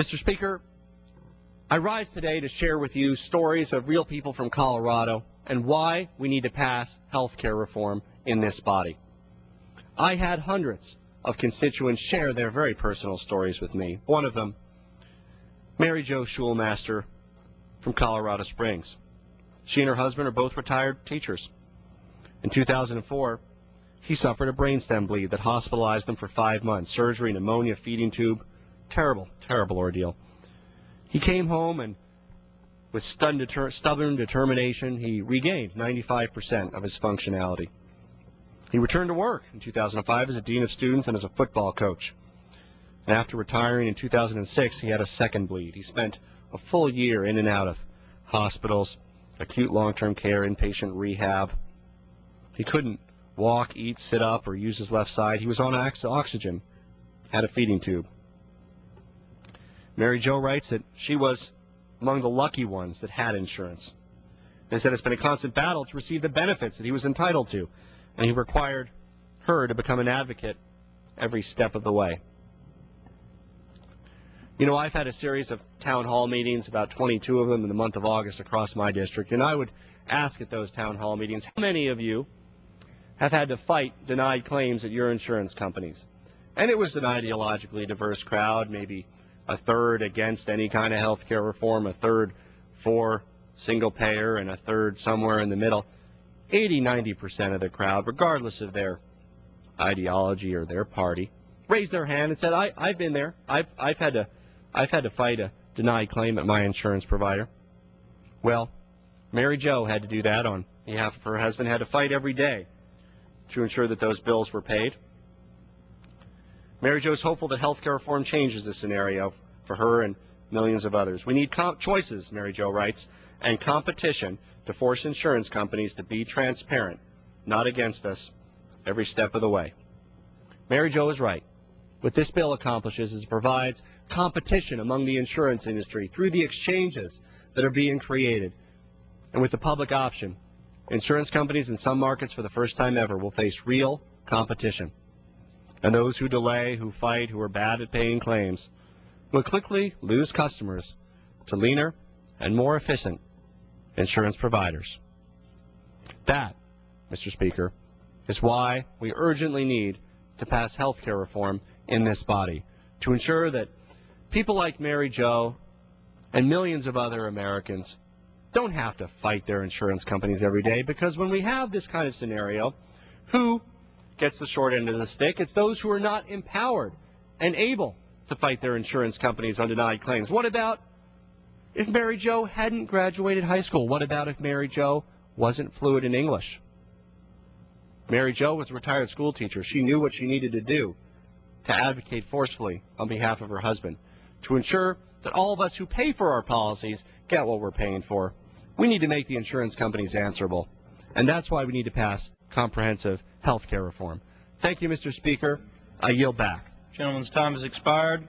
Mr. Speaker, I rise today to share with you stories of real people from Colorado and why we need to pass health care reform in this body. I had hundreds of constituents share their very personal stories with me. One of them, Mary Jo Schulmaster from Colorado Springs. She and her husband are both retired teachers. In 2004, he suffered a brainstem bleed that hospitalized him for 5 months. Surgery, pneumonia, feeding tube. Terrible, terrible ordeal. He came home and with stubborn determination, he regained 95% of his functionality. He returned to work in 2005 as a dean of students and as a football coach. And after retiring in 2006, he had a second bleed. He spent a full year in and out of hospitals, acute long-term care, inpatient rehab. He couldn't walk, eat, sit up, or use his left side. He was on oxygen, had a feeding tube. Mary Jo writes that she was among the lucky ones that had insurance. They said it's been a constant battle to receive the benefits that he was entitled to, and he required her to become an advocate every step of the way. You know, I've had a series of town hall meetings, about 22 of them in the month of August across my district, and I would ask at those town hall meetings, how many of you have had to fight denied claims at your insurance companies? And it was an ideologically diverse crowd, maybe a third against any kind of health care reform, a third for single payer, and a third somewhere in the middle. 80–90% of the crowd, regardless of their ideology or their party, raised their hand and said, I've been there. I've had to fight a denied claim at my insurance provider. Well, Mary Jo had to do that on behalf of her husband, had to fight every day to ensure that those bills were paid. Mary Jo is hopeful that health care reform changes this scenario for her and millions of others. We need choices, Mary Jo writes, and competition to force insurance companies to be transparent, not against us, every step of the way. Mary Jo is right. What this bill accomplishes is it provides competition among the insurance industry through the exchanges that are being created. And with the public option, insurance companies in some markets for the first time ever will face real competition. And those who delay, who fight, who are bad at paying claims will quickly lose customers to leaner and more efficient insurance providers. That, Mr. Speaker, is why we urgently need to pass health care reform in this body, to ensure that people like Mary Jo and millions of other Americans don't have to fight their insurance companies every day, because when we have this kind of scenario, who gets the short end of the stick? It's those who are not empowered and able to fight their insurance companies on denied claims. What about if Mary Jo hadn't graduated high school? What about if Mary Jo wasn't fluent in English? Mary Jo was a retired school teacher. She knew what she needed to do to advocate forcefully on behalf of her husband, to ensure that all of us who pay for our policies get what we're paying for. We need to make the insurance companies answerable, and that's why we need to pass comprehensive health care reform. Thank you, Mr. Speaker. I yield back. Gentleman's time has expired.